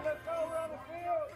Let's go around the field.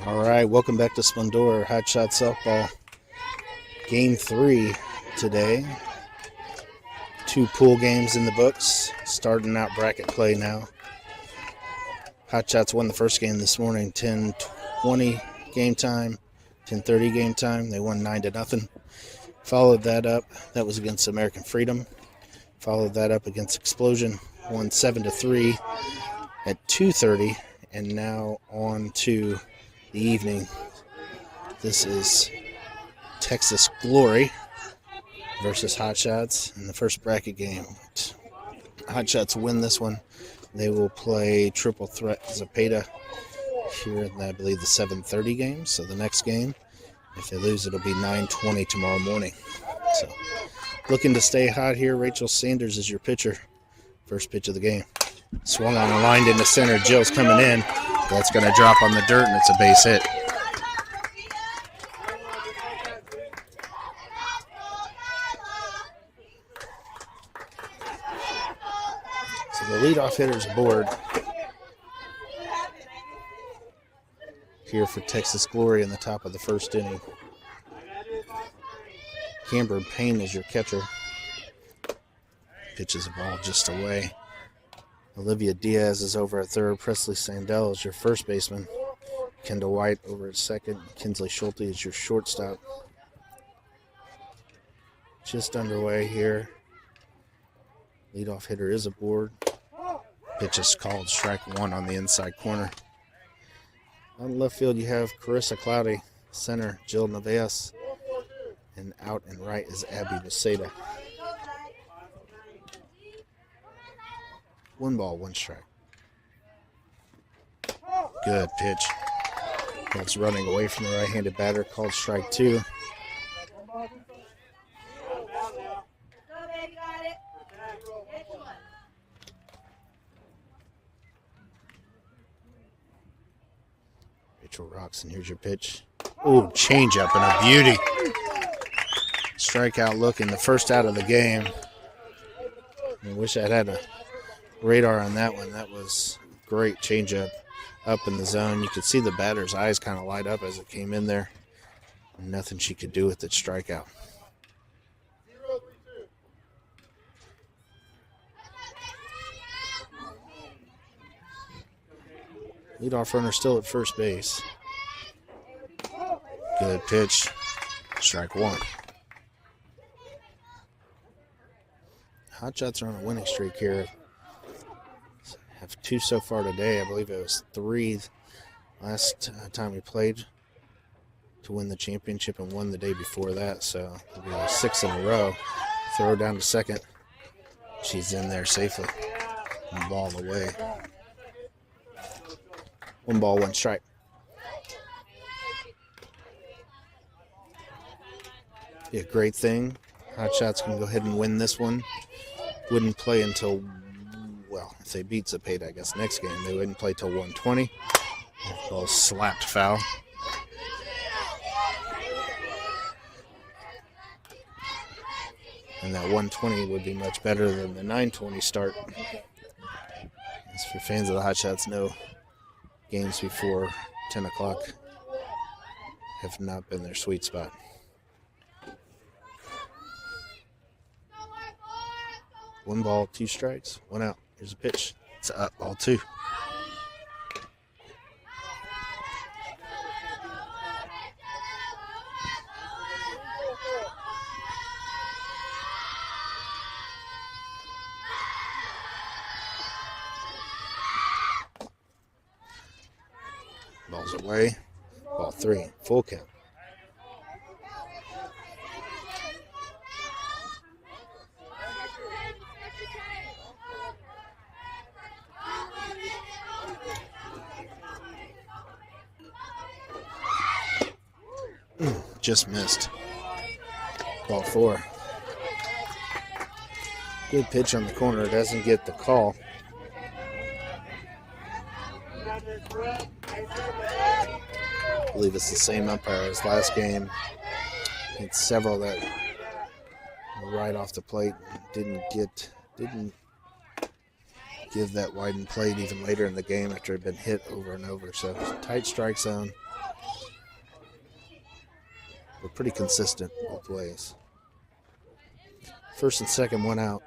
All right, welcome back to Splendor Hotshot Softball. Game 3 today. 2 pool games in the books. Starting out bracket play now. Hotshots won the first game this morning, 10-20 game time, 10-30 game time. They won 9-0. Followed that up. That was against American Freedom. Followed that up against Explosion. Won 7-3 at 2:30. And now on to the evening. This is Texas Glory versus Hotshots in the first bracket game. Hotshots win this one. They will play Triple Threat Zapata here in, I believe, the 7:30 game. So the next game, if they lose, it'll be 9:20 tomorrow morning. So looking to stay hot here. Rachel Sanders is your pitcher. First pitch of the game. Swung on and lined into center. Jill's coming in. That's going to drop on the dirt, and it's a base hit. So the leadoff hitter's aboard here for Texas Glory in the top of the first inning. Cameron Payne is your catcher. Pitches the ball just away. Olivia Diaz is over at third. Presley Sandell is your first baseman. Kendall White over at second. Kinsley Schulte is your shortstop. Just underway here. Leadoff hitter is aboard. Pitch is called strike one on the inside corner. On left field, you have Carissa Cloudy. Center, Jill Neves. And out and right is Abby Beseda. 1 ball, 1 strike. Good pitch. That's running away from the right-handed batter, called strike 2. Rachel rocks, and here's your pitch. Ooh, changeup and a beauty. Strikeout looking, the first out of the game. I wish I'd had a radar on that one. That was great changeup up in the zone. You could see the batter's eyes kind of light up as it came in there. Nothing she could do with it. Strikeout. Leadoff runner still at first base. Good pitch. Strike one. Hotshots are on a winning streak here. Have 2 so far today. I believe it was 3 last time we played to win the championship and won the day before that. So it'll be 6 in a row. Throw down to second. She's in there safely. One ball away. 1 ball, 1 strike. Be a great thing. Hotshots can go ahead and win this one. Wouldn't play until, well, if they beat Zapata, I guess, next game. They wouldn't play till 120. Ball slapped foul. And that 120 would be much better than the 920 start. As for fans of the Hotshots, know games before 10 o'clock have not been their sweet spot. One ball, 2 strikes, 1 out. Here's a pitch. It's up, ball 2. Ball's away. Ball 3. Full count. Just missed. Ball 4. Good pitch on the corner. Doesn't get the call. I believe it's the same umpire as last game. It's several that were right off the plate. Didn't give that widened plate even later in the game after it had been hit over and over. So tight strike zone. We're pretty consistent both ways. First and second, 1 out.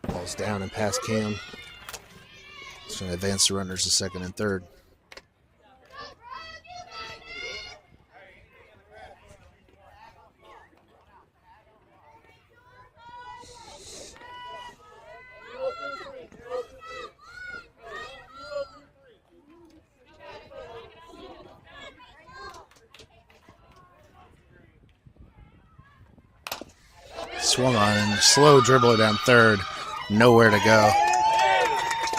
Ball's down and past Cam. It's going to advance the runners to second and third. Swung on and slow dribble it down third. Nowhere to go.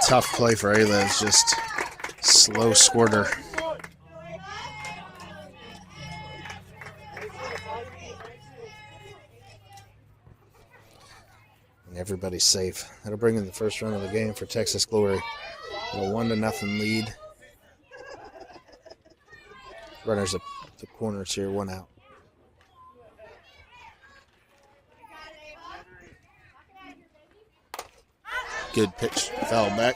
Tough play for Ayla. It's just slow squirter. And everybody's safe. That'll bring in the first run of the game for Texas Glory. A 1-0 lead. Runners at the corners here, 1 out. Good pitch, foul back.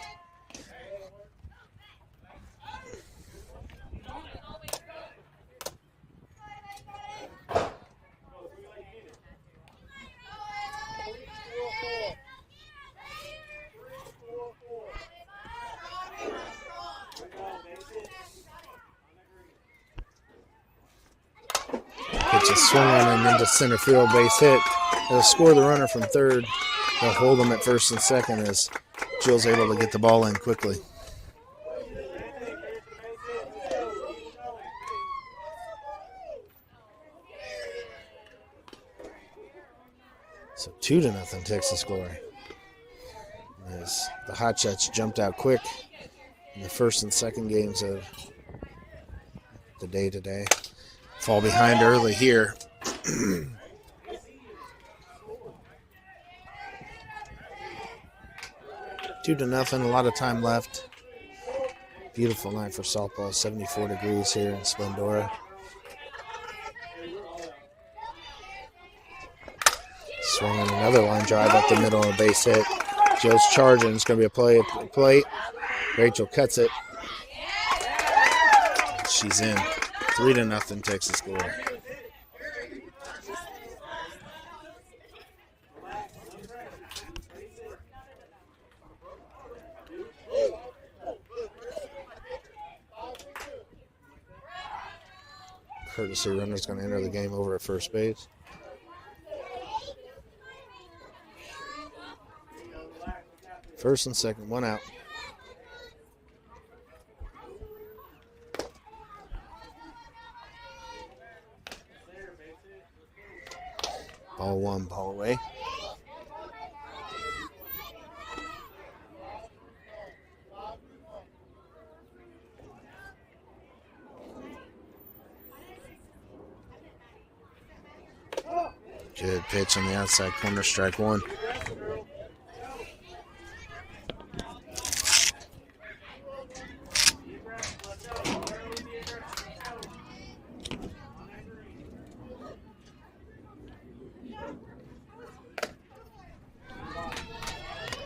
Pitch is swung on and into center field, base hit. They'll score the runner from third. They'll hold them at first and second as Jill's able to get the ball in quickly. So 2-0 Texas Glory. As the Hotshots jumped out quick in the first and second games of the day today. Fall behind early here. 2-0, a lot of time left. Beautiful night for softball, 74 degrees here in Splendora. Swung on another line drive up the middle of a base hit. Joe's charging. It's going to be a play at the plate. Rachel cuts it. She's in. 3-0 Texas Glory. Courtesy runner is going to enter the game over at first base. First and second, one out. Ball one, ball away. Good pitch on the outside corner, strike one.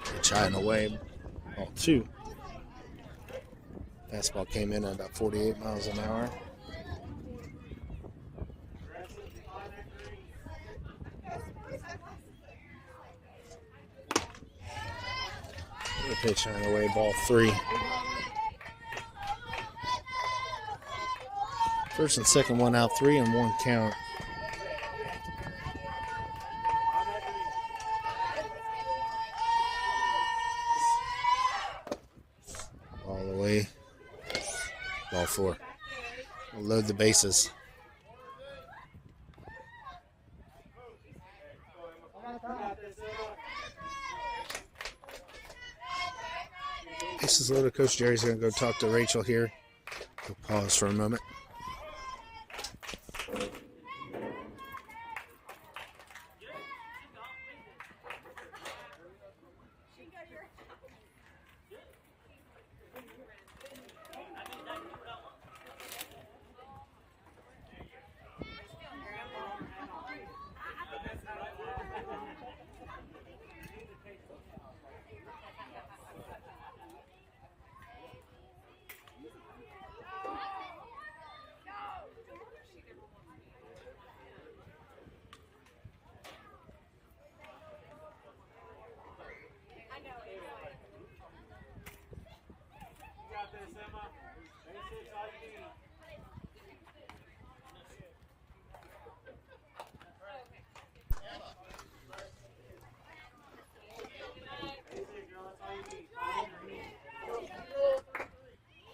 Pitch high and away, ball two. Fastball came in at about 48 miles an hour. Pitch on the way, ball three. First and second, one out, 3-1 count. Ball away, ball four. We'll load the bases. Bases loaded. Coach Jerry's going to go talk to Rachel here. We'll pause for a moment.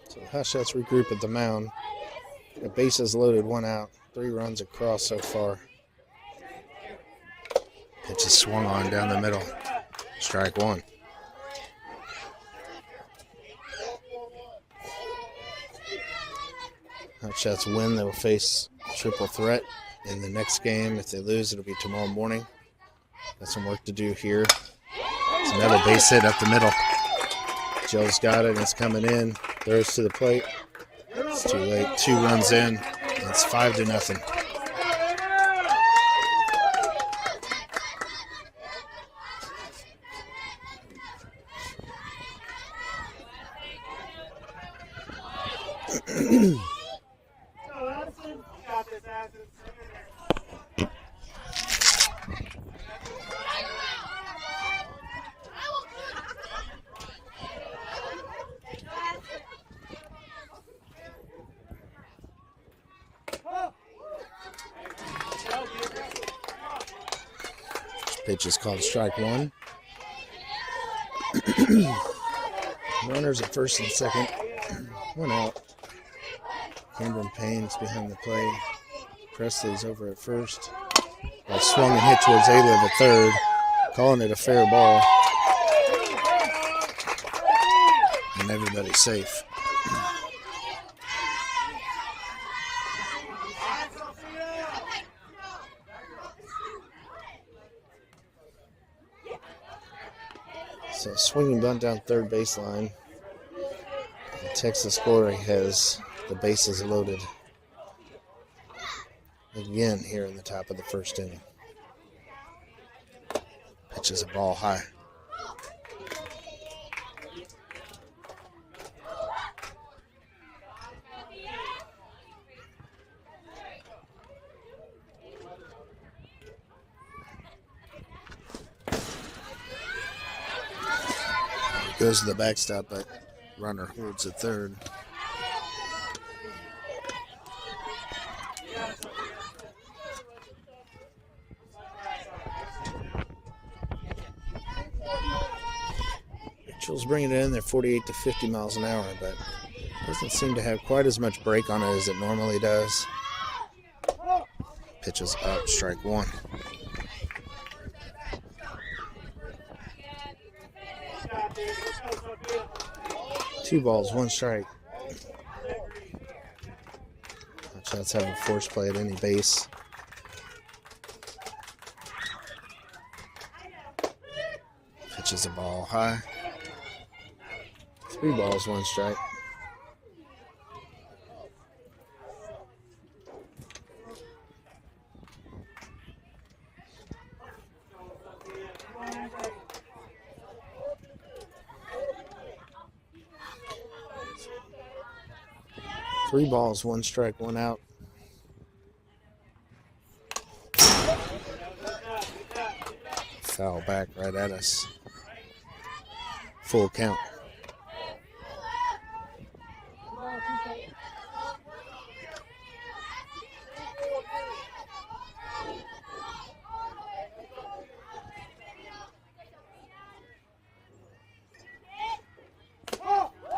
So the Hotshots regroup at the mound. The bases loaded, one out. 3 runs across so far. Pitch is swung on down the middle. Strike one. Hotshots win, they will face triple threat in the next game. If they lose, it'll be tomorrow morning. Got some work to do here. It's another base hit up the middle. Joe's got it, and it's coming in. Throws to the plate. It's too late. 2 runs in. And it's 5-0. Pitch is called strike one. Runners at first and second. 1 out. Cameron Payne's behind the plate. Presley's over at first. Ball swung and hit towards Ayla at third. Calling it a fair ball. And everybody's safe. So swinging bunt down third baseline. And Texas Glory has the bases loaded again here in the top of the first inning. Pitches a ball high. Goes to the backstop, but runner holds at third. Mitchell's bringing it in there 48 to 50 miles an hour, but doesn't seem to have quite as much break on it as it normally does. Pitch is up, strike one. Two balls, one strike. Hotshots have a force play at any base. Pitches a ball high. Three balls, one strike. Three balls, one strike, one out. Foul back right at us. Full count.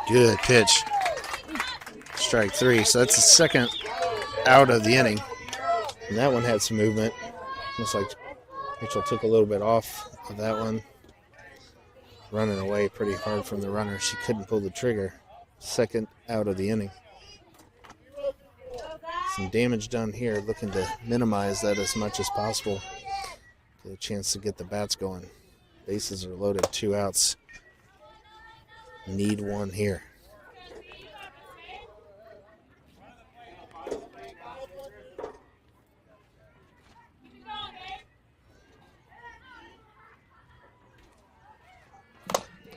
Good pitch. Strike three. So that's the second out of the inning. And that one had some movement. Looks like Mitchell took a little bit off of that one. Running away pretty hard from the runner. She couldn't pull the trigger. Second out of the inning. Some damage done here. Looking to minimize that as much as possible. Get a chance to get the bats going. Bases are loaded. 2 outs. Need one here.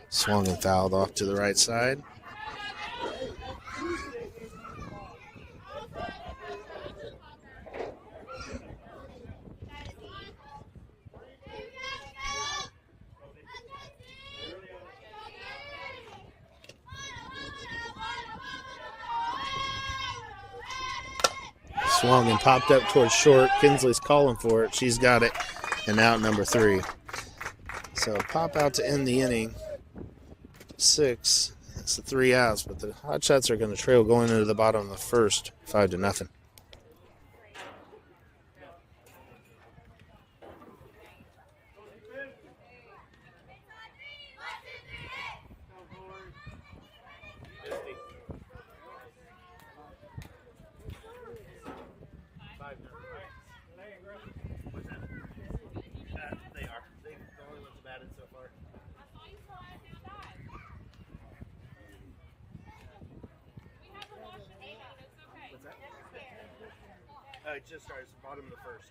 Swung and fouled off to the right side. Swung and popped up towards short. Kinsley's calling for it. She's got it. And out number 3. So pop out to end the inning. 6. That's the 3 outs, but the Hotshots are going to trail going into the bottom of the first, 5-0. It just starts bottom of the first.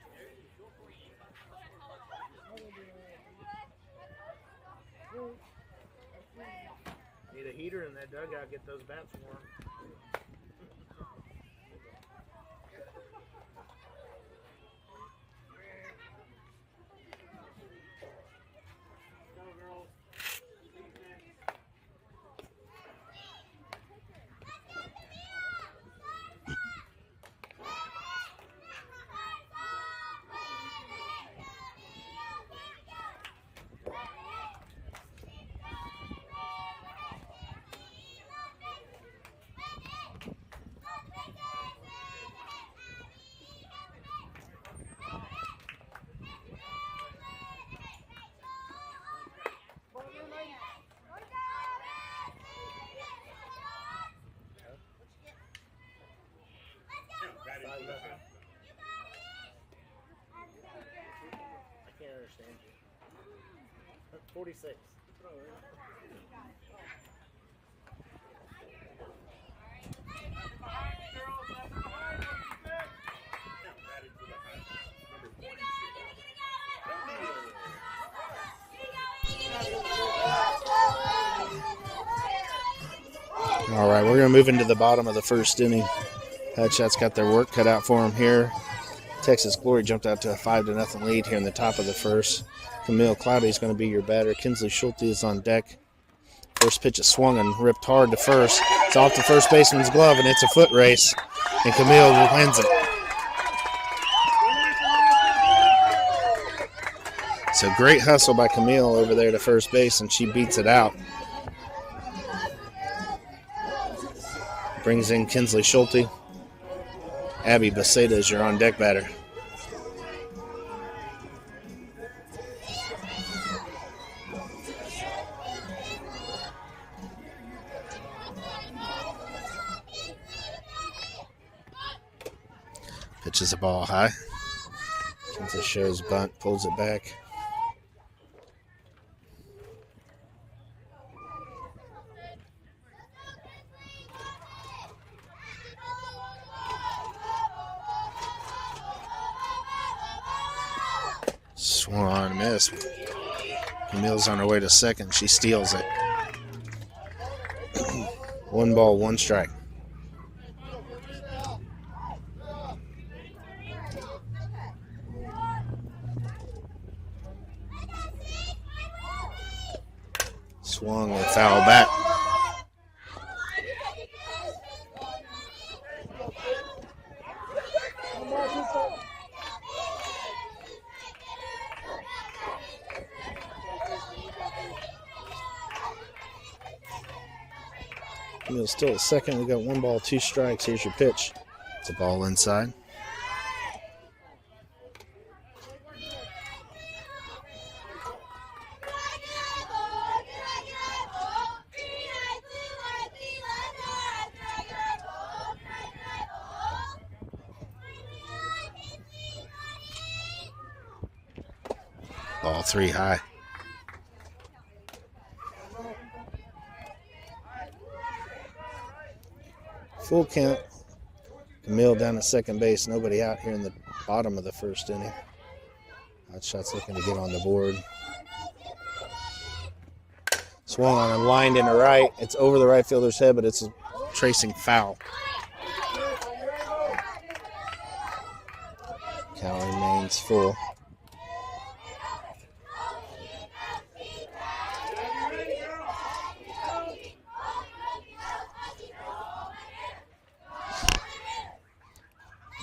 Need a heater in that dugout, get those bats warm. I can't understand you. 46. All right, we're going to move into the bottom of the first inning. Hotshots got their work cut out for them here. Texas Glory jumped out to a 5-0 lead here in the top of the first. Camille Cloudy is going to be your batter. Kinsley Schulte is on deck. First pitch is swung and ripped hard to first. It's off the first baseman's glove, and it's a foot race. And Camille wins it. So great hustle by Camille over there to first base, and she beats it out. Brings in Kinsley Schulte. Abby Beceda is your on-deck batter. Pitches the ball high. Kinsley shows bunt, pulls it back. Swung on, miss. Camille's on her way to second. She steals it. 1 ball, 1 strike. Swung and foul back. Camille's still at second. We got 1 ball, 2 strikes. Here's your pitch. It's a ball inside. Ball 3 high. Full count. Camille down at second base. Nobody out here in the bottom of the first inning. Hotshots looking to get on the board. Swung on and lined into right. It's over the right fielder's head, but it's a tracing foul. Count remains full.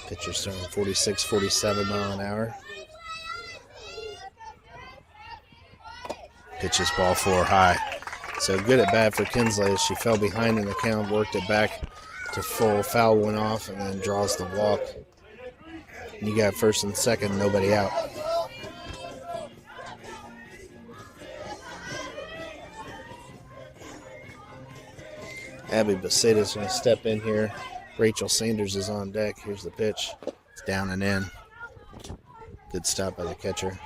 Pitcher's throwing 46, 47 mile an hour. Pitches ball 4 high. So good at bat for Kinsley as she fell behind in the count, worked it back to full. Foul went off and then draws the walk. And you got first and second, nobody out. Abby Beceda's going to step in here. Rachel Sanders is on deck. Here's the pitch. It's down and in. Good stop by the catcher.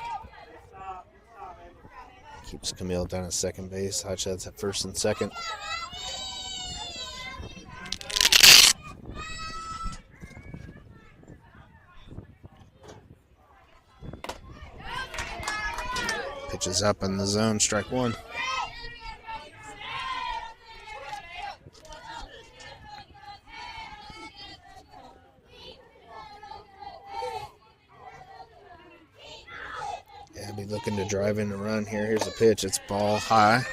Keeps Camille down at second base. Hotshots at first and second. Pitches up in the zone. Strike 1. Abby looking to drive in the run here. Here's the pitch. It's ball high.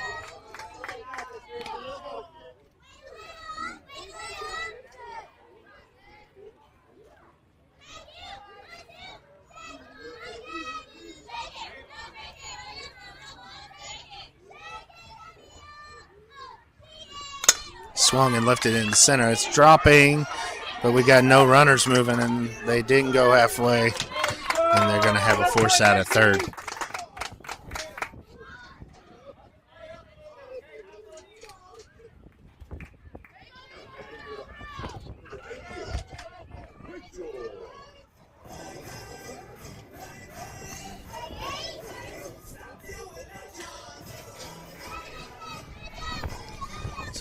Swung and lifted in the center. It's dropping, but we got no runners moving, and they didn't go halfway, and they're going to have a force out at third.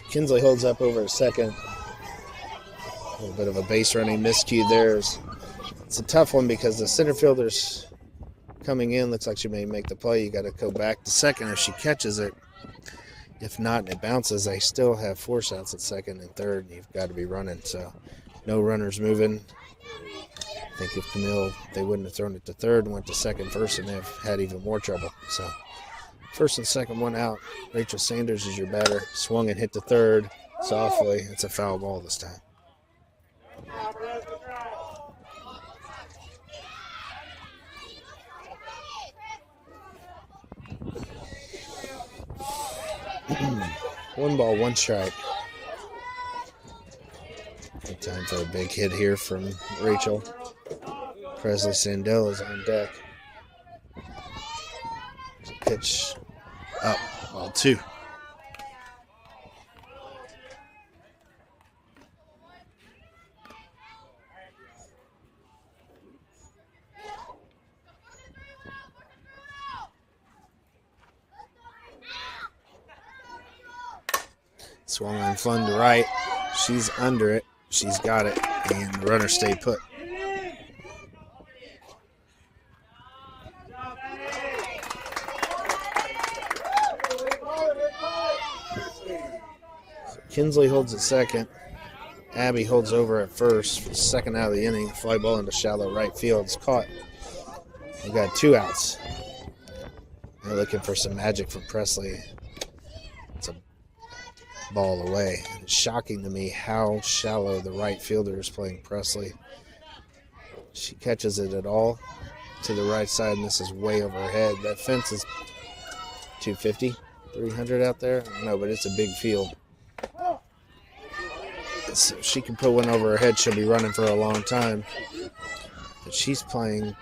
Kinsley holds up over a second. A little bit of a base running miscue there. It's a tough one because the center fielder's coming in. Looks like she may make the play. You got to go back to second if she catches it. If not, and it bounces, they still have force outs at second and third, and you've got to be running. So no runners moving. I think if Camille, they wouldn't have thrown it to third and went to second first, and they've had even more trouble. So first and second, 1 out. Rachel Sanders is your batter. Swung and hit to third softly. It's a foul ball this time. One ball, 1 strike. for a big hit here from Rachel. Presley Sandell is on deck. Pitch up, ball 2. Swung on fun to right. She's under it. She's got it. And the runner stayed put. So Kinsley holds at second. Abby holds over at first for the second out of the inning. Fly ball into shallow right field. It's caught. We've got 2 outs. They're looking for some magic from Presley. It's a ball away. And it's shocking to me how shallow the right fielder is playing Presley. She catches it at all to the right side, and this is way over her head. That fence is 250, 300 out there. I don't know, but it's a big field. So if she can put one over her head, she'll be running for a long time. But she's playing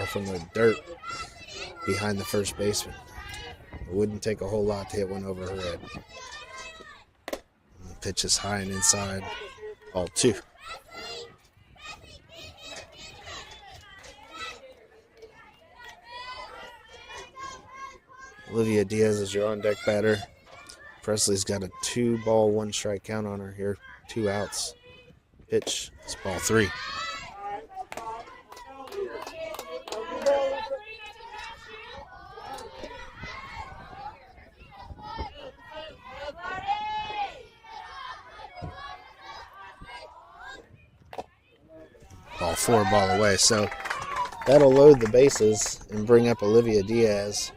from the dirt behind the first baseman. It wouldn't take a whole lot to hit one over her head. And the pitch is high and inside. Ball 2. Olivia Diaz is your on-deck batter. Presley's got a 2-ball, 1-strike count on her here. 2 outs. Pitch. It's ball 3. Ball 4, ball away. So that'll load the bases and bring up Olivia Diaz.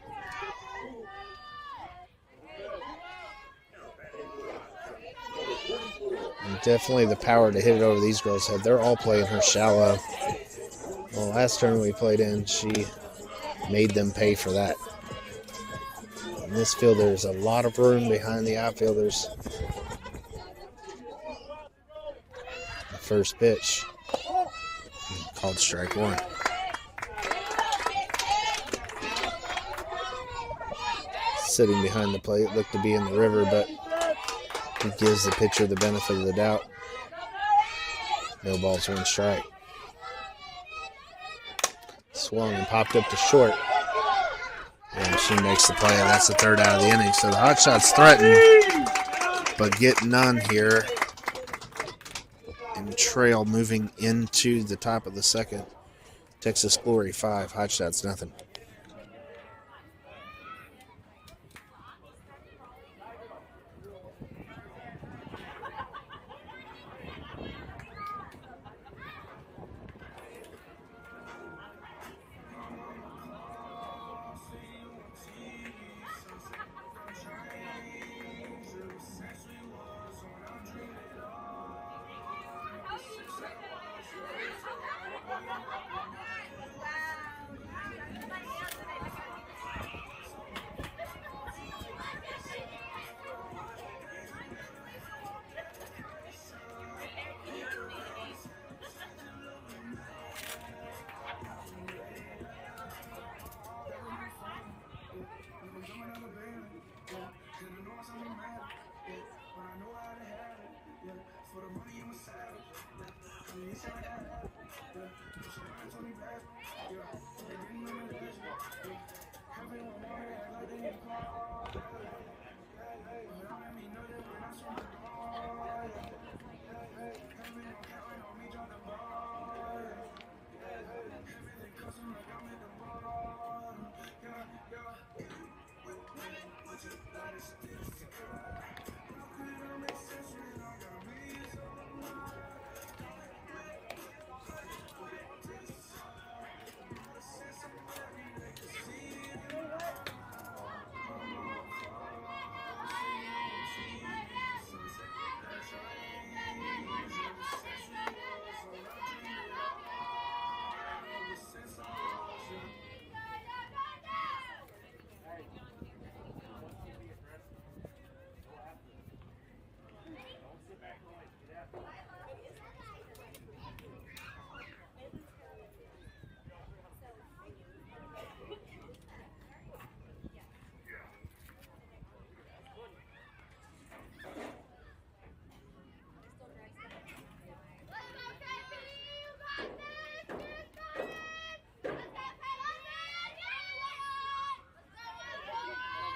And definitely the power to hit it over these girls' head. They're all playing her shallow. Well, last turn we played in, she made them pay for that. In this field, there's a lot of room behind the outfielders. The first pitch. Called strike 1. Sitting behind the plate, looked to be in the river, but he gives the pitcher the benefit of the doubt. No balls, 1 strike. Swung and popped up to short. And she makes the play, and that's the 3rd out of the inning. So the Hotshots threaten, but get none here. And trail moving into the top of the 2nd. Texas Glory 5, Hotshots nothing.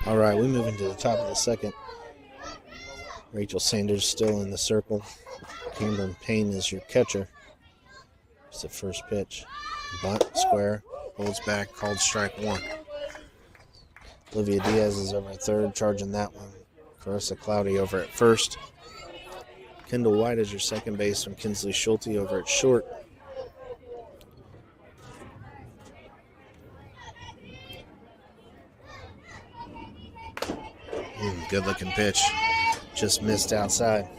All right, we move into the top of the second. Rachel Sanders still in the circle. Cameron Payne is your catcher. It's the first pitch. Bunt, square, holds back, called strike one. Olivia Diaz is over at third, charging that one. Carissa Cloudy over at first. Kendall White is your second baseman. Kinsley Schulte over at short. Good looking pitch. Just missed outside.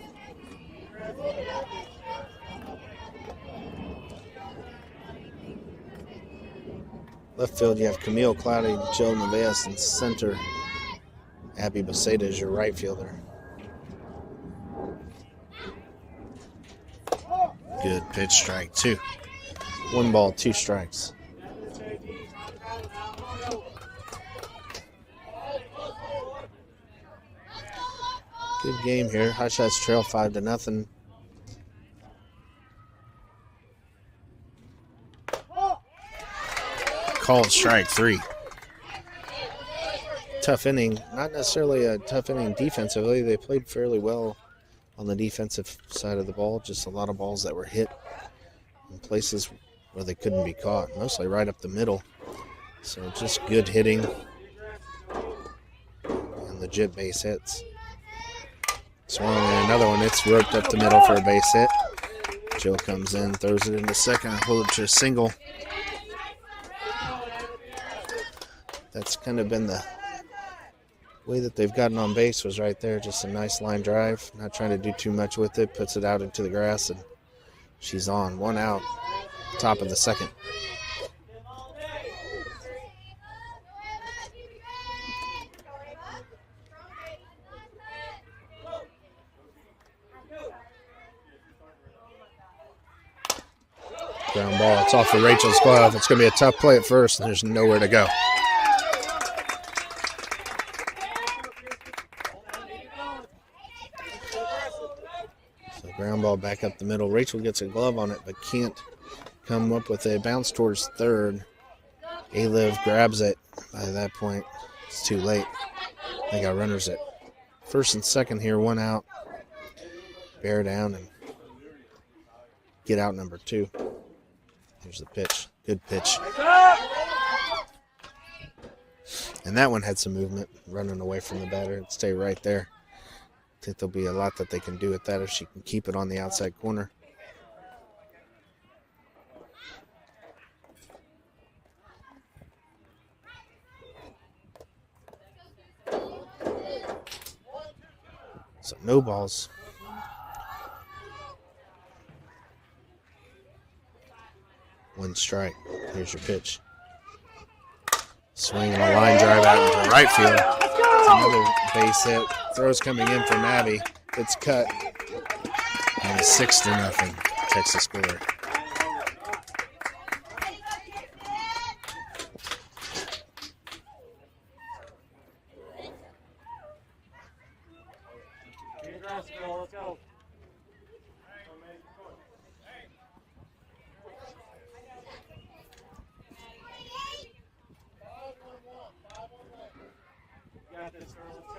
Left field, you have Camille Cloudy, Jill Neves in center. Abby Baceta is your right fielder. Good pitch, strike two. 1 ball, 2 strikes. Good game here. Hotshots trail 5-0. Called strike 3. Tough inning. Not necessarily a tough inning defensively. They played fairly well on the defensive side of the ball. Just a lot of balls that were hit in places where they couldn't be caught. Mostly right up the middle. So just good hitting and legit base hits. Swung in another one. It's roped up the middle for a base hit. Jill comes in, throws it into second, holds to a single. That's kind of been the way that they've gotten on base, was right there. Just a nice line drive. Not trying to do too much with it. Puts it out into the grass, and she's on. 1 out, top of the second. Ground ball. It's off of Rachel's glove. It's going to be a tough play at first, and there's nowhere to go. So ground ball back up the middle. Rachel gets a glove on it, but can't come up with a bounce towards third. A-Liv grabs it. By that point, it's too late. They got runners at first and second here. 1 out. Bear down and get out number 2. Here's the pitch. Good pitch. And that one had some movement, running away from the batter. It'd stay right there. I think there'll be a lot that they can do with that if she can keep it on the outside corner. So no balls. One strike. Here's your pitch. Swinging a line drive out into right field. It's another base hit. Throws coming in from Abby. It's cut. And it's 6-0. Texas score. Let's go. Got this, girl. Let's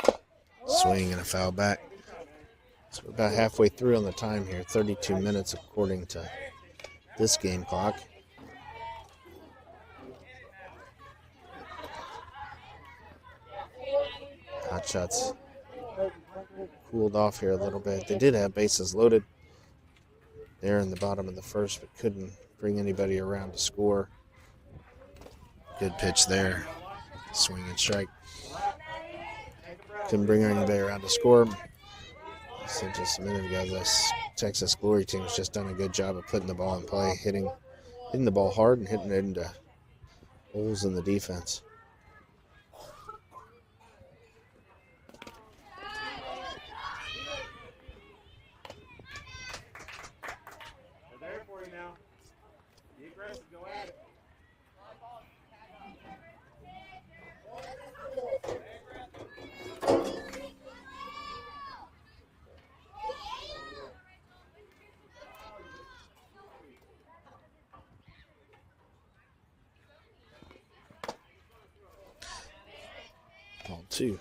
go. Swing and a foul back. So we're about halfway through on the time here. 32 minutes according to this game clock. Hotshots cooled off here a little bit. They did have bases loaded there in the bottom of the first, but couldn't bring anybody around to score. Good pitch there. Swing and strike. Couldn't bring anybody around to score. I said just a minute ago, this Texas Glory team has just done a good job of putting the ball in play, hitting the ball hard and hitting it into holes in the defense. They're there for you now. Be aggressive. Go at it. 2.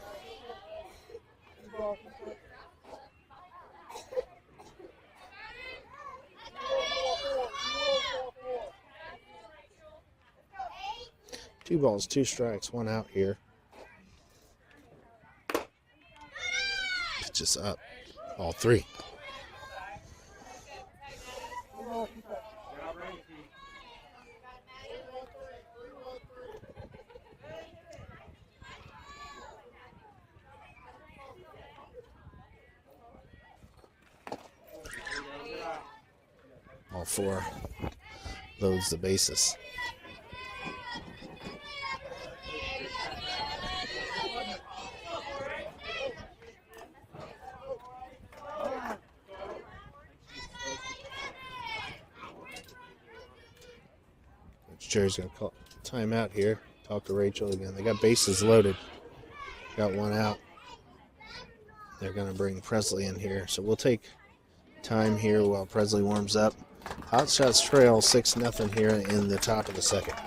Two balls, 2 strikes, 1 out here. Pitches up. All 3. All 4. Loads the bases. Jerry's going to call timeout here. Talk to Rachel again. They got bases loaded. Got 1 out. They're going to bring Presley in here. So we'll take time here while Presley warms up. Hotshots trail 6-0 here in the top of the 2nd.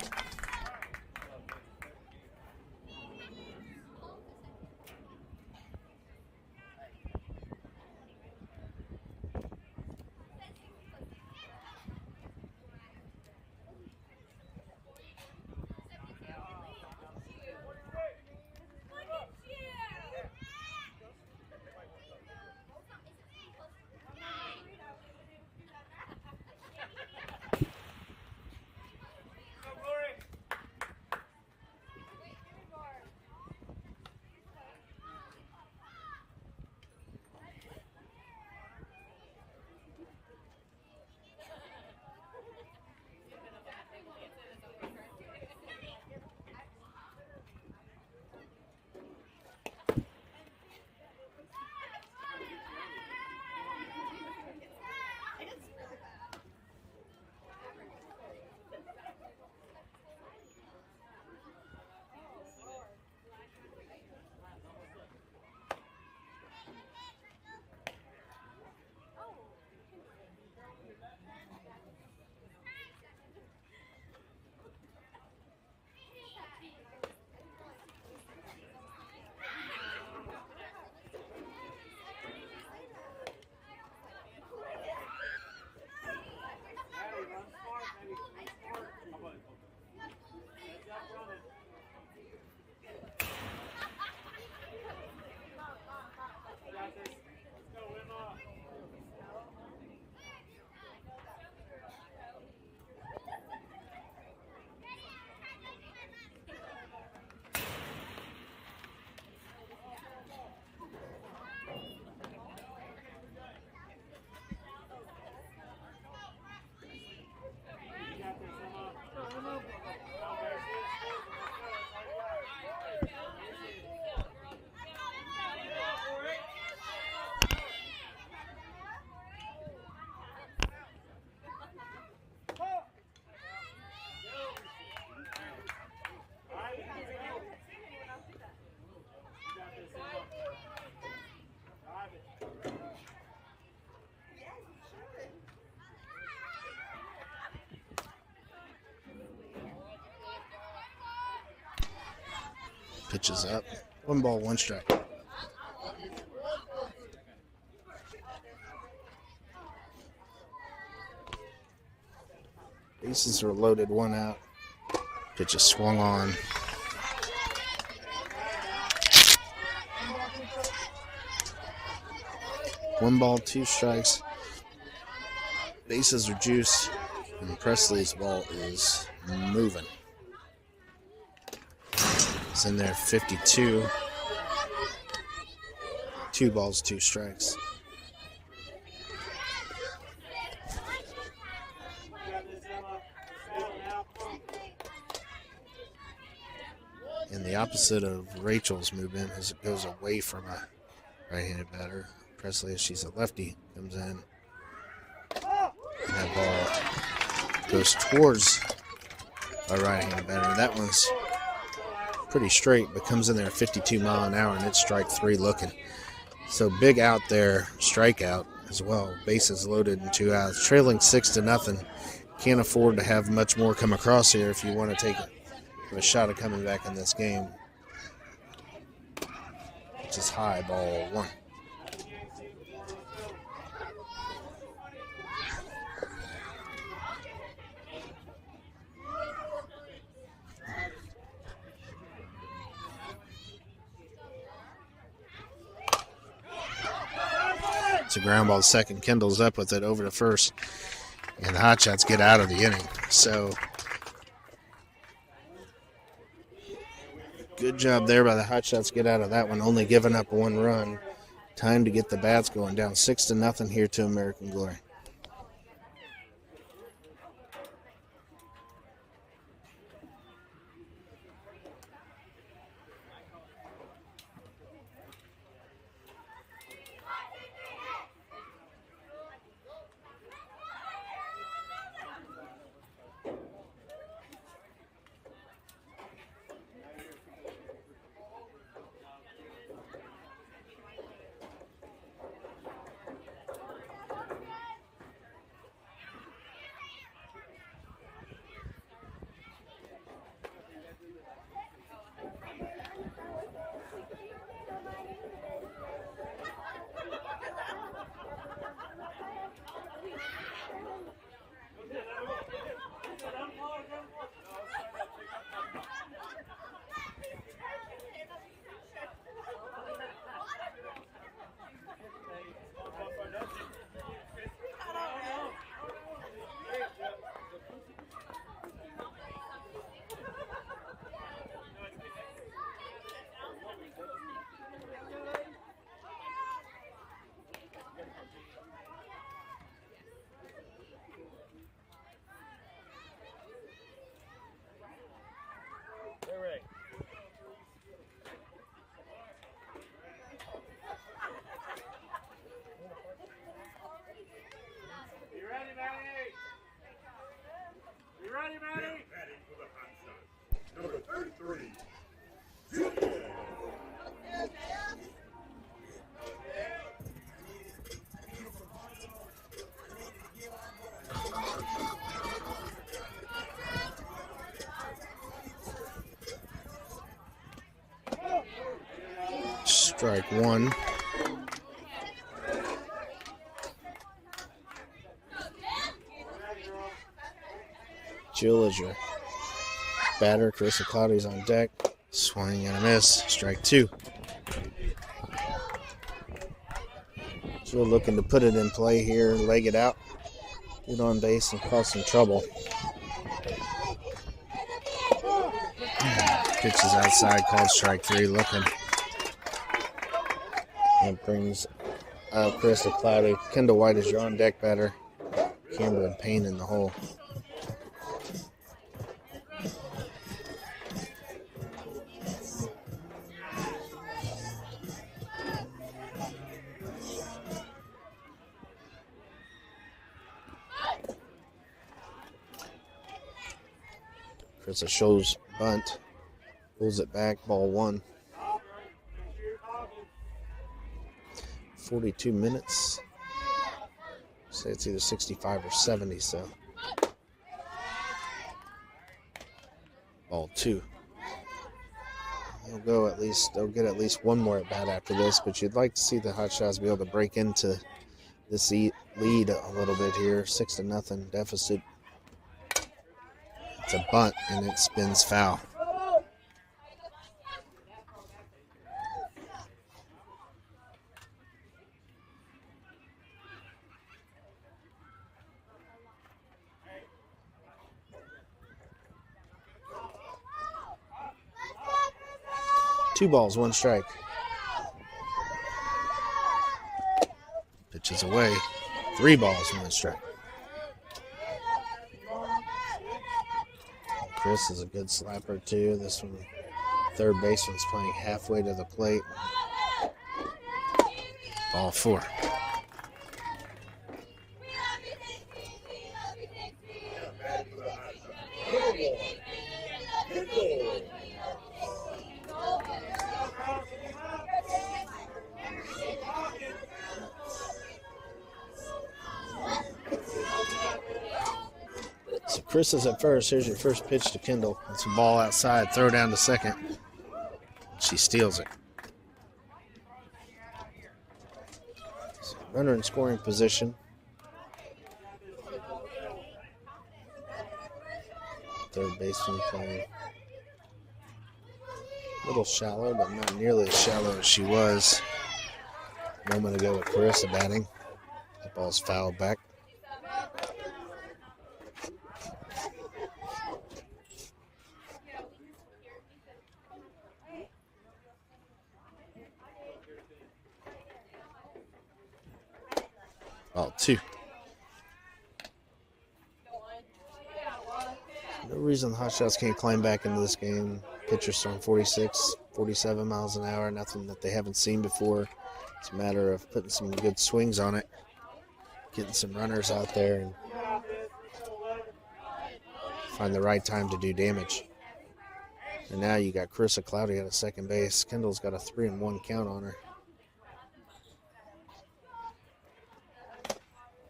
Pitches up. 1 ball, 1 strike. Bases are loaded, 1 out. Pitch is swung on. One ball, 2 strikes. Bases are juiced, and Presley's ball is moving. It's in there, 52. 2 balls, 2 strikes. And the opposite of Rachel's movement is it goes away from a right-handed batter. Presley, as she's a lefty, comes in. And that ball goes towards a right-handed batter. That one's pretty straight, but comes in there 52 mile an hour, and it's strike 3 looking. So big out there, strikeout as well. Bases loaded and 2 outs. Trailing 6-0. Can't afford to have much more come across here if you want to take a shot at coming back in this game. Pitches high, ball 1. It's a ground ball to second. Kendall's up with it over to first. And the Hotshots get out of the inning. So, good job there by the Hotshots. Get out of that one, only giving up 1 run. Time to get the bats going. Down 6-0 here to American Glory. Ready, Matty? Ready for the hot shot. Number 33. Strike 1. Jill is your batter. Chris Cloudy's on deck. Swing and a miss. Strike 2. Jill looking to put it in play here. Leg it out. Get on base and cause some trouble. Pitch is outside. Called strike 3. Looking. And brings up Chris Cloudy. Kendall White is your on deck batter. Cameron Payne in the hole. Chris shows bunt, pulls it back, ball 1. 42 minutes. Say it's either 65 or 70, so. Ball 2. They'll get at least one more at bat after this, but you'd like to see the Hotshots be able to break into this lead a little bit here. 6-0 deficit. It's a bunt, and it spins foul. Two balls, 1 strike. Pitches away. 3 balls, 1 strike. Chris is a good slapper too. This one, third baseman's playing halfway to the plate. Ball 4. So Chris is at first. Here's your first pitch to Kendall. It's a ball outside. Throw down to second. She steals it. runner in scoring position. Third baseman playing a little shallow, but not nearly as shallow as she was a moment ago with Carissa batting. That ball's fouled back. Ball 2. No reason the Hotshots can't climb back into this game. Pitchers throwing 46, 47 miles an hour, nothing that they haven't seen before. It's a matter of putting some good swings on it, getting some runners out there, and find the right time to do damage. And now you got Carissa Cloudy at second base. Kendall's got a 3-1 count on her.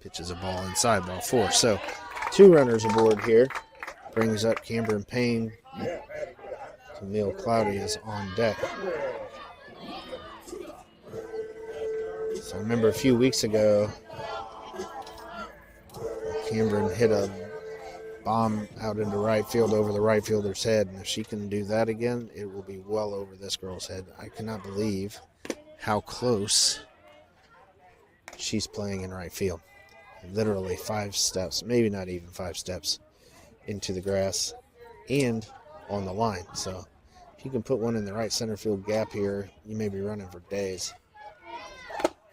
Pitches a ball inside, ball 4. So 2 runners aboard here. Brings up Cameron Payne. Camille Cloudy is on deck. So I remember a few weeks ago, Cameron hit a bomb out into right field over the right fielder's head. And if she can do that again, it will be well over this girl's head. I cannot believe how close she's playing in right field. Literally 5 steps, maybe not even 5 steps into the grass and on the line. So if you can put one in the right center field gap here, you may be running for days.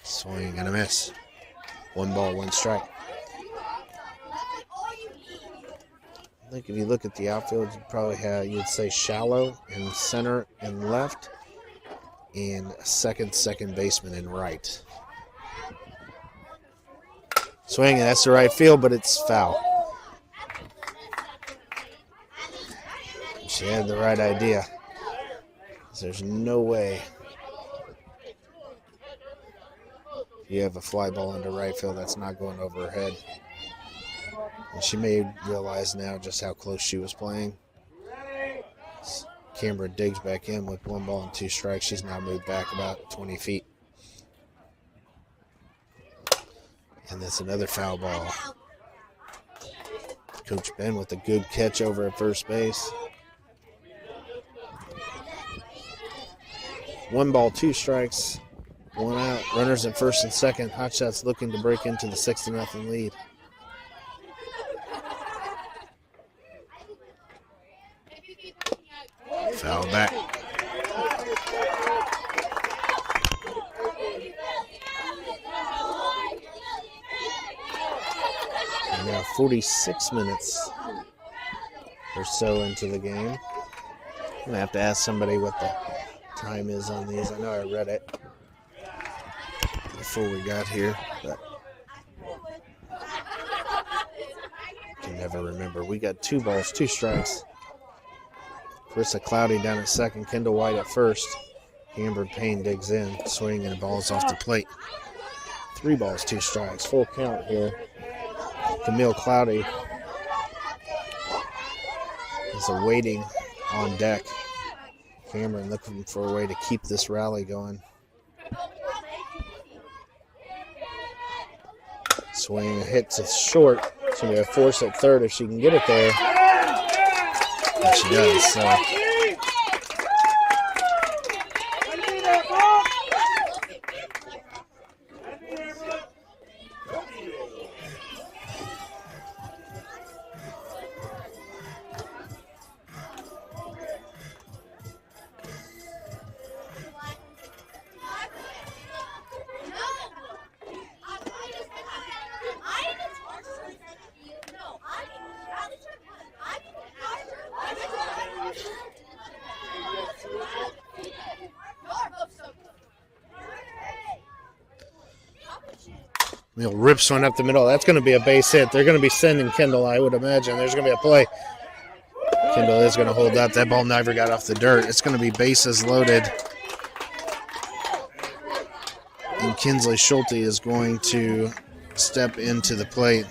Swing and a miss. 1 ball, 1 strike. I think if you look at the outfield, you'd probably have, you'd say shallow in center and left, and a second baseman in right. Swing, and that's the right field, but it's foul. She had the right idea. There's no way you have a fly ball into right field that's not going over her head. And she may realize now just how close she was playing. Canberra digs back in with 1 ball and 2 strikes. She's now moved back about 20 feet. And that's another foul ball. Coach Ben with a good catch over at first base. 1 ball, 2 strikes, 1 out. Runners in first and second. Hotshots looking to break into the 6-0 lead. Foul back. And now 46 minutes or so into the game. I'm going to have to ask somebody what the time is on these. I know I read it before we got here, but I can never remember. We got 2 balls, 2 strikes. Carissa Cloudy down at second, Kendall White at first. Amber Payne digs in, swing, and the ball's off the plate. 3 balls, 2 strikes, full count here. Camille Cloudy is awaiting on deck. Cameron looking for a way to keep this rally going. Swing, hits it short. It's going to be a force at third if she can get it there. And she does, so. Rips one up the middle. That's going to be a base hit. They're going to be sending Kendall, I would imagine. There's going to be a play. Kendall is going to hold up. That ball never got off the dirt. It's going to be bases loaded. And Kinsley Schulte is going to step into the plate.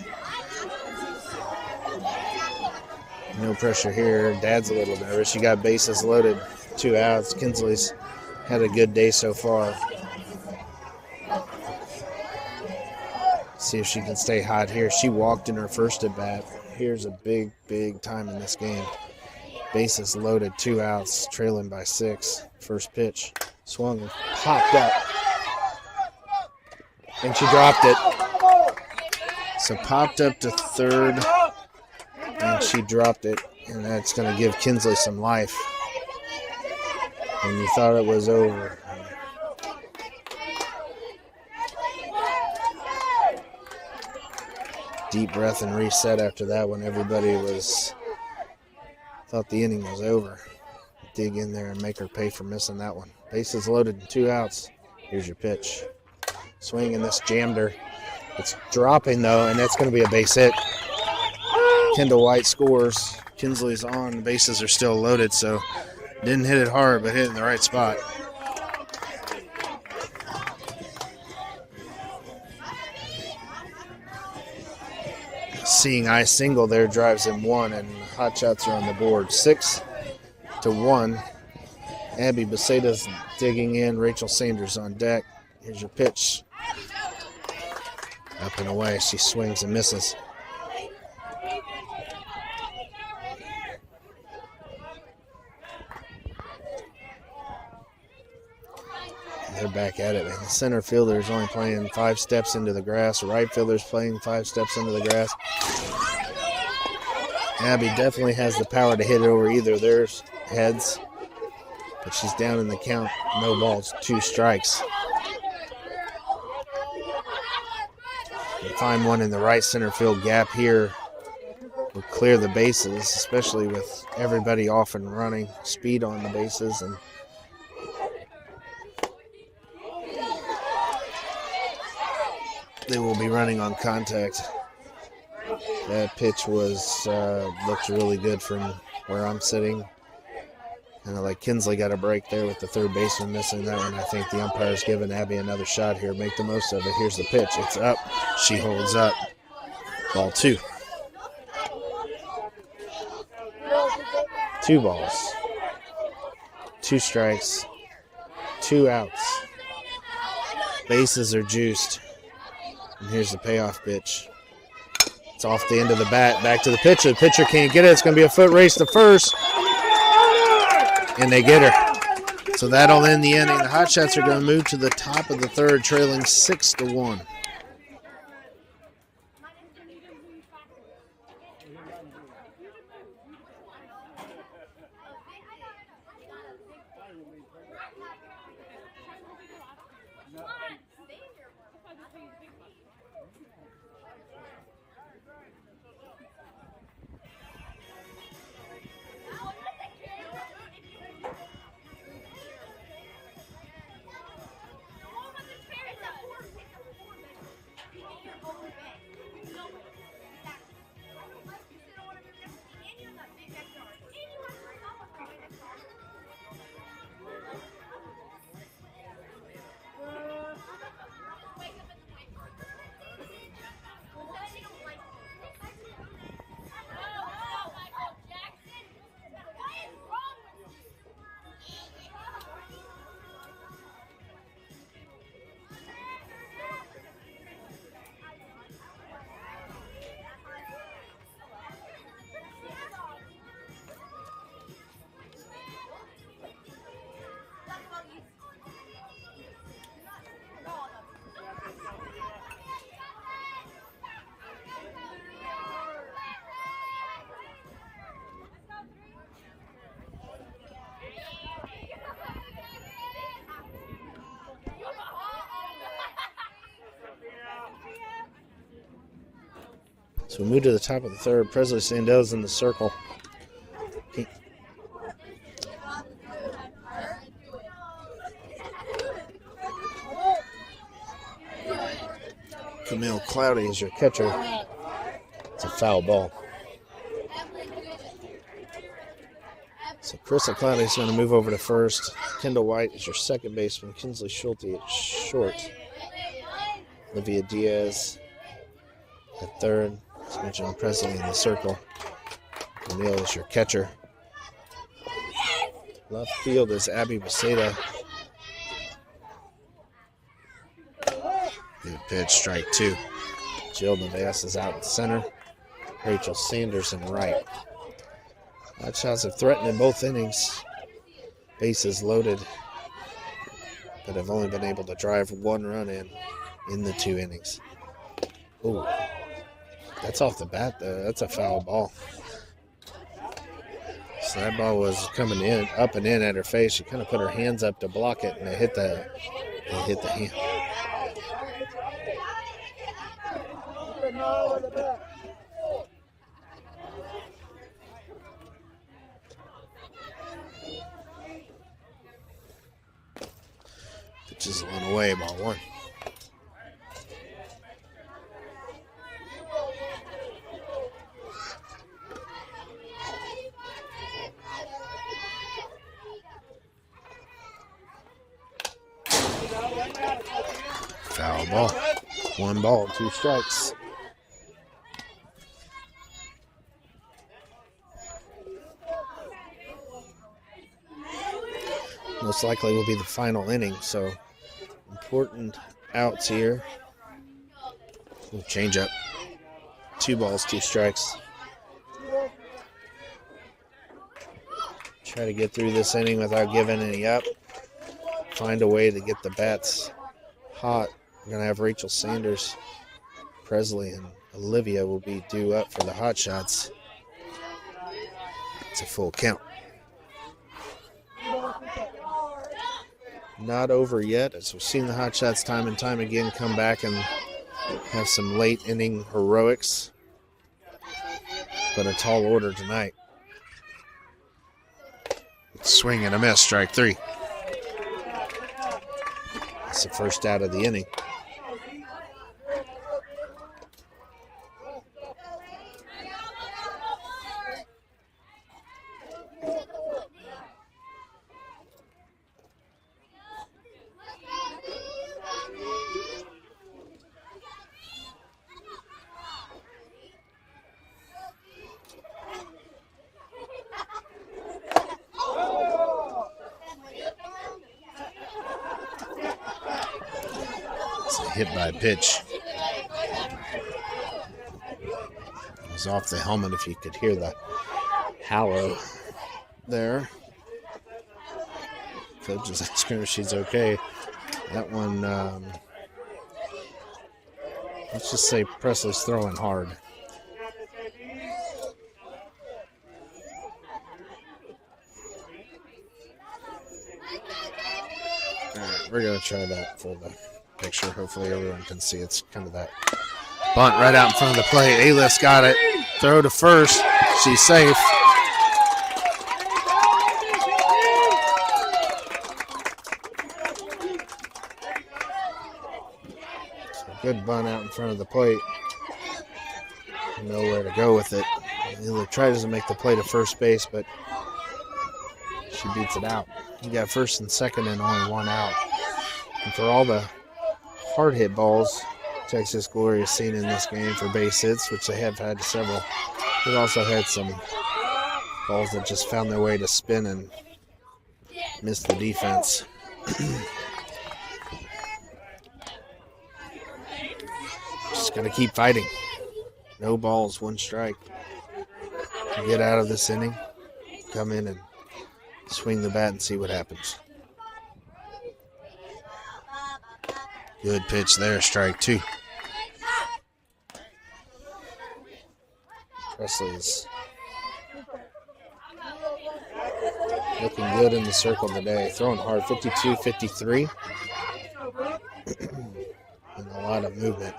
No pressure here. Dad's a little nervous. You got bases loaded. 2 outs. Kinsley's had a good day so far. See if she can stay hot here. She walked in her first at bat. Here's a big, big time in this game. Bases loaded, 2 outs, trailing by 6. First pitch, swung and popped up. And she dropped it. So popped up to third, and she dropped it. And that's going to give Kinsley some life. And you thought it was over. Deep breath and reset after that one. Everybody thought the inning was over. Dig in there and make her pay for missing that one. Bases loaded, 2 outs. Here's your pitch. Swing, and this jammed her. It's dropping though, and that's going to be a base hit. Kendall White scores. Kinsley's on. The bases are still loaded, so didn't hit it hard, but hit it in the right spot. Seeing eye single there drives in 1, and Hotshots are on the board. 6-1. Abby Beceda's digging in. Rachel Sanders on deck. Here's your pitch. Up and away. She swings and misses. They're back at it. The center fielder is only playing 5 steps into the grass. The right fielder's playing 5 steps into the grass. Abby definitely has the power to hit it over either of their heads, but she's down in the count. No balls, 2 strikes. And find one in the right center field gap here will clear the bases, especially with everybody off and running. Speed on the bases, and they will be running on contact. That pitch was looked really good from where I'm sitting. And like Kinsley got a break there with the third baseman missing that one. I think the umpire's giving Abby another shot here. Make the most of it. Here's the pitch. It's up. She holds up. Ball 2. 2 balls. 2 strikes. 2 outs. Bases are juiced. And here's the payoff pitch. It's off the end of the bat. Back to the pitcher. The pitcher can't get it. It's going to be a foot race to first. And they get her. So that'll end the inning. The Hotshots are going to move to the top of the third, trailing 6-1. So we move to the top of the third. Presley Sandel's in the circle. Camille Cloudy is your catcher. It's a foul ball. So Krista Cloudy is going to move over to first. Kendall White is your second baseman. Kinsley Schulte at short. Olivia Diaz at third. As mentioned, Presley in the circle. Camille is your catcher. Left field is Abby Beceda. Good pitch, strike 2. Jill Nevass is out in center. Rachel Sanders in right. Hotshots have threatened in both innings. Bases loaded, but have only been able to drive 1 run in the 2 innings. Ooh, that's off the bat, though. That's a foul ball. So that ball was coming in, up and in at her face. She kind of put her hands up to block it, and it hit the hand. Pitch is one away, ball 1. Foul ball. 1 ball, 2 strikes. Most likely will be the final inning, so important outs here. We'll change up. 2 balls, 2 strikes. Try to get through this inning without giving any up. Find a way to get the bats hot. We're going to have Rachel Sanders, Presley, and Olivia will be due up for the Hotshots. It's a full count. Not over yet, as we've seen the Hotshots time and time again come back and have some late inning heroics. But a tall order tonight. Swing and a miss, strike 3. That's the first out of the inning. Hit by pitch. It was off the helmet if you could hear the howler there. Coach is asking her if she's okay. That one, let's just say Presley's throwing hard. All right, we're going to try that for the picture. Hopefully everyone can see. It's kind of that bunt right out in front of the plate. A-List got it. Throw to first. She's safe. So good bunt out in front of the plate. Nowhere to go with it. A-List tries to make the play to first base, but she beats it out. You got first and second and only 1 out. And for all the hard hit balls Texas Glory has seen in this game for base hits, which they have had several, they've also had some balls that just found their way to spin and miss the defense. Just got to keep fighting. No balls, 1 strike. Get out of this inning, come in and swing the bat and see what happens. Good pitch there, strike 2. Presley's looking good in the circle today. Throwing hard, 52-53. And a lot of movement.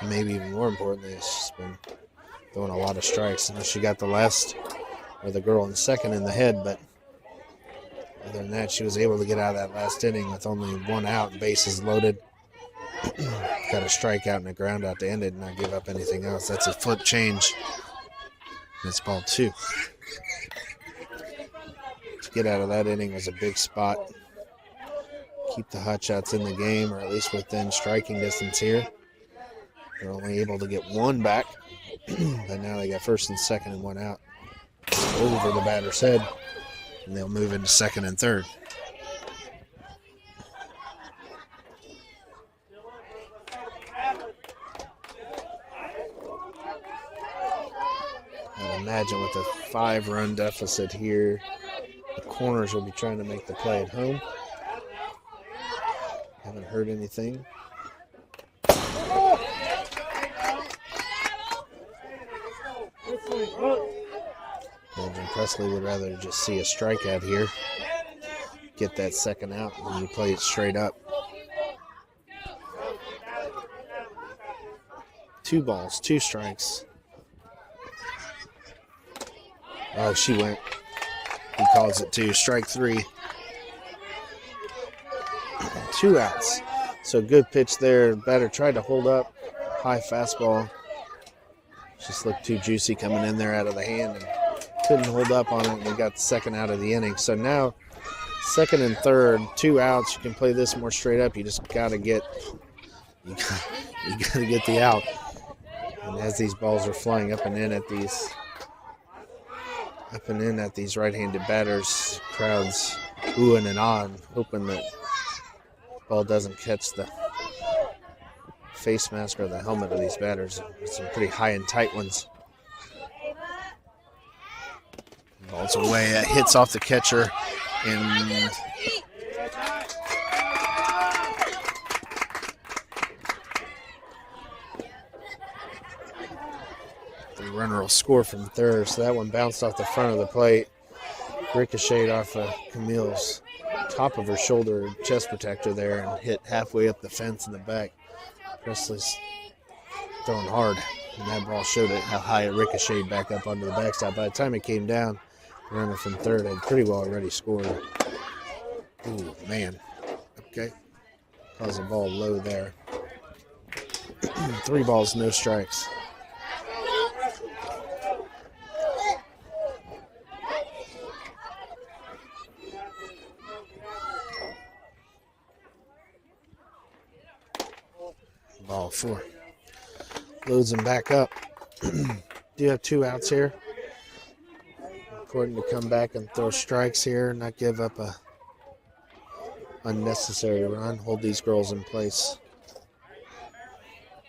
Maybe even more importantly, she's been throwing a lot of strikes. And she got the last, or the girl in second in the head, but other than that, she was able to get out of that last inning with only 1 out, bases loaded. Got a strikeout and a ground out to end it and not give up anything else. That's a flip change. That's ball 2. To get out of that inning was a big spot. Keep the Hotshots in the game, or at least within striking distance here. They're only able to get 1 back, but now they got first and second and 1 out. Over the batter's head. And they'll move into second and third. imagine with a 5-run deficit here, the corners will be trying to make the play at home. Haven't heard anything. Belgian Presley would rather just see a strikeout here. Get that second out and you play it straight up. 2 balls, 2 strikes. Oh, she went. He calls it 2. Strike 3. 2 outs. So good pitch there. Batter tried to hold up. High fastball. Just looked too juicy coming in there out of the hand and couldn't hold up on it. And we got the second out of the inning. So now second and third, 2 outs. You can play this more straight up. You just got to get the out. And as these balls are flying up and in at these right-handed batters, crowds oohing and ahhing, hoping that ball doesn't catch the face mask or the helmet of these batters. Some pretty high and tight ones. Ball's away, hits off the catcher, and the runner will score from third. So that one bounced off the front of the plate, ricocheted off of Camille's top of her shoulder chest protector there and hit halfway up the fence in the back. Presley's throwing hard, and that ball showed it how high it ricocheted back up onto the backstop. By the time it came down, the runner from third had pretty well already scored. Ooh, man. Okay. Caused the ball low there. 3 balls, no strikes. Ball 4. Loads him back up. Do have 2 outs here. Important to come back and throw strikes here, not give up a unnecessary run. Hold these girls in place.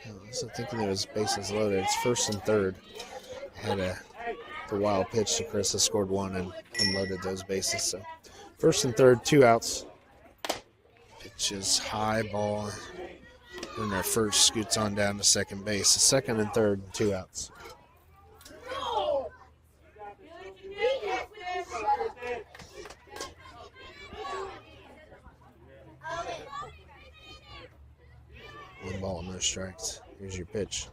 I was thinking there was bases loaded. It's first and third. Had the wild pitch to Chris, scored 1 and unloaded those bases. So first and third, 2 outs. Pitch is high ball. And their first scoots on down to second base. So second and third, 2 outs. One ball, no strikes. Here's your pitch.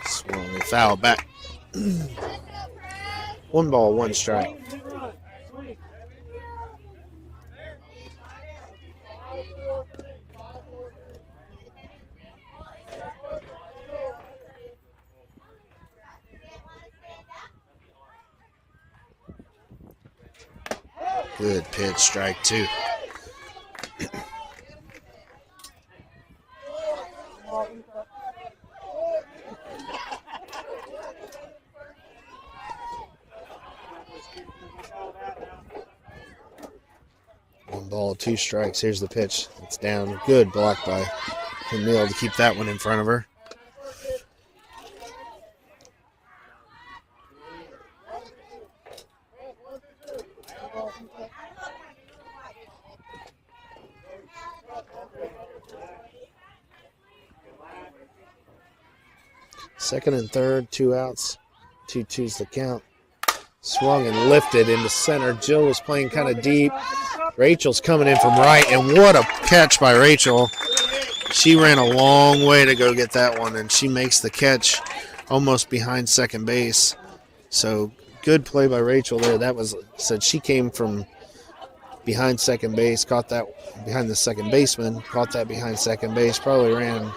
Swung and foul back. 1 ball, 1 strike. Good pitch, strike 2. One ball, 2 strikes. Here's the pitch. It's down. Good block by Camille to keep that one in front of her. Second and third, 2 outs. 2-2's the count. Swung and lifted into center. Jill was playing kind of deep. Rachel's coming in from right, and what a catch by Rachel. She ran a long way to go get that one, and she makes the catch almost behind second base. So good play by Rachel there. That was said she came from behind second base, caught that behind the second baseman, caught that behind second base, probably ran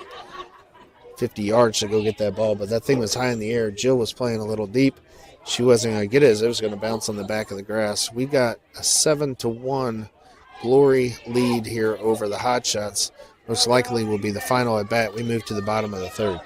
50 yards to go get that ball, but that thing was high in the air. Jill was playing a little deep. She wasn't going to get it as it was going to bounce on the back of the grass. We got a 7-1 Glory lead here over the Hotshots. Most likely will be the final at bat. We move to the bottom of the third.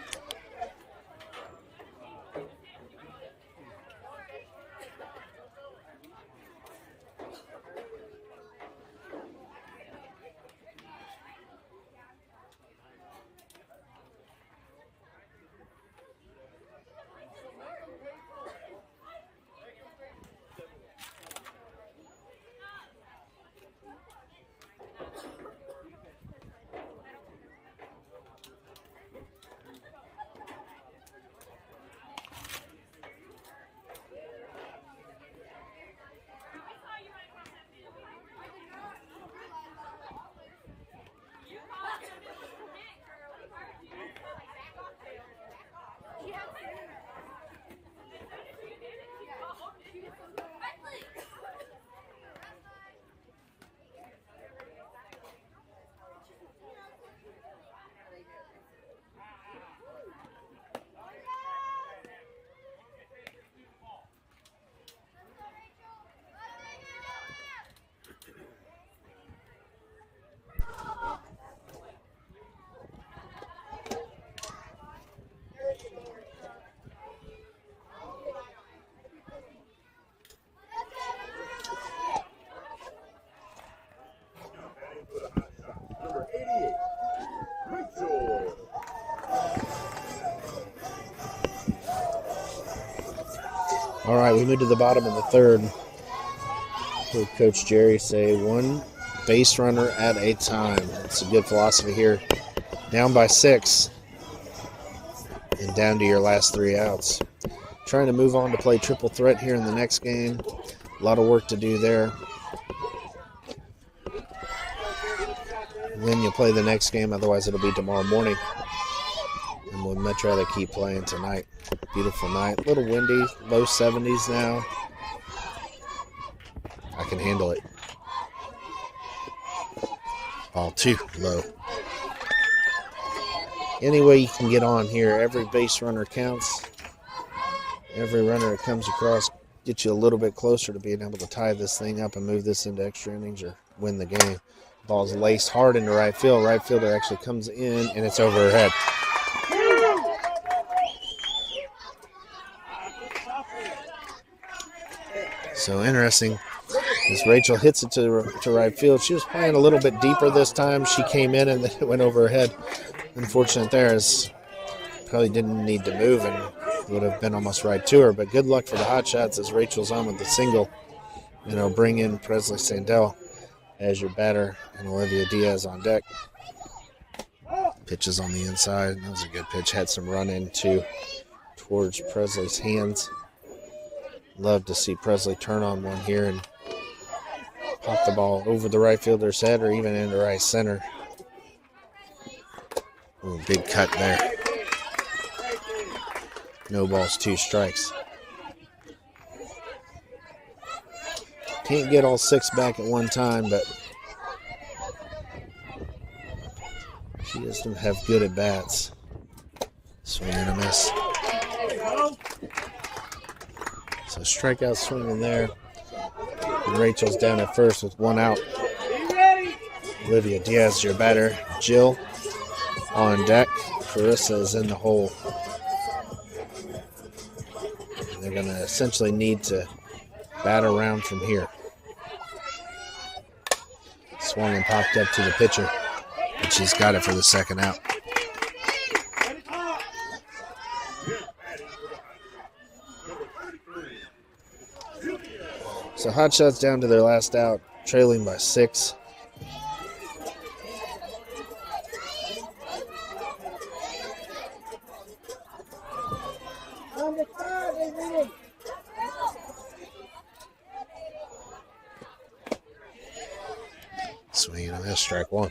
Number 88, Rachel. All right, we move to the bottom of the third. Heard Coach Jerry say one base runner at a time. It's a good philosophy here. Down by 6 and down to your last 3 outs. Trying to move on to play triple threat here in the next game. A lot of work to do there. And then you'll play the next game, otherwise it'll be tomorrow morning. And we'd much rather keep playing tonight. Beautiful night. A little windy, low 70s now. I can handle it. Ball 2, low. Any way you can get on here, every base runner counts. Every runner that comes across gets you a little bit closer to being able to tie this thing up and move this into extra innings or win the game. Ball's laced hard into right field. Right fielder actually comes in, and it's over her head. So interesting. As Rachel hits it to right field, she was playing a little bit deeper this time. She came in, and then it went over her head. Unfortunate there, is probably didn't need to move and would have been almost right to her. But good luck for the Hotshots as Rachel's on with the single. And it'll bring in Presley Sandell as your batter and Olivia Diaz on deck. Pitches on the inside. That was a good pitch. Had some run into towards Presley's hands. Love to see Presley turn on one here and pop the ball over the right fielder's head or even into right center. Ooh, big cut there. No balls, 2 strikes. Can't get all 6 back at one time, but she doesn't have good at bats. Swing and a miss. So strikeout swinging there. And Rachel's down at first with 1 out. Olivia Diaz, your batter. Jill on deck. Carissa is in the hole. And they're going to essentially need to bat around from here. Swung and popped up to the pitcher, and she's got it for the 2nd out. So Hotshots down to their last out, trailing by 6. Swing and a miss, strike 1.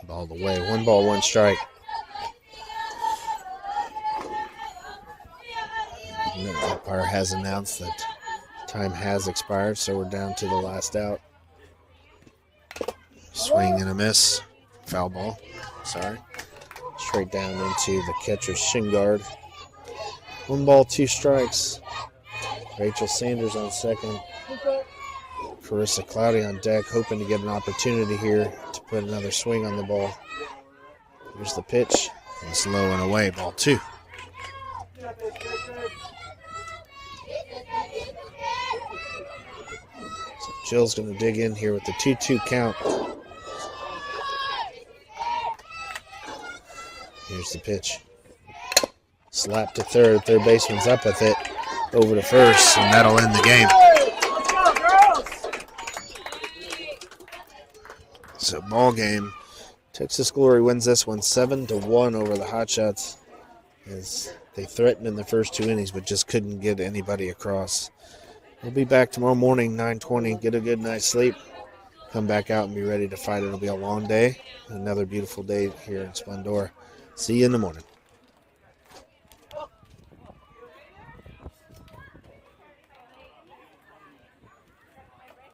Ball away. 1 ball, 1 strike. The umpire has announced that time has expired, so we're down to the last out. Swing and a miss. Foul ball. Sorry. Straight down into the catcher's shin guard. 1 ball, 2 strikes. Rachel Sanders on second. Carissa Cloudy on deck, hoping to get an opportunity here to put another swing on the ball. Here's the pitch. It's low and away. Ball 2. So Jill's going to dig in here with the 2-2 count. Here's the pitch. Slap to third. Third baseman's up with it. Over to first, and that'll end the game. So ball game. Texas Glory wins this one 7-1 over the Hotshots, as they threatened in the first 2 innings but just couldn't get anybody across. We'll be back tomorrow morning, 9:20. Get a good night's sleep. Come back out and be ready to fight. It'll be a long day. Another beautiful day here in Splendora. See you in the morning.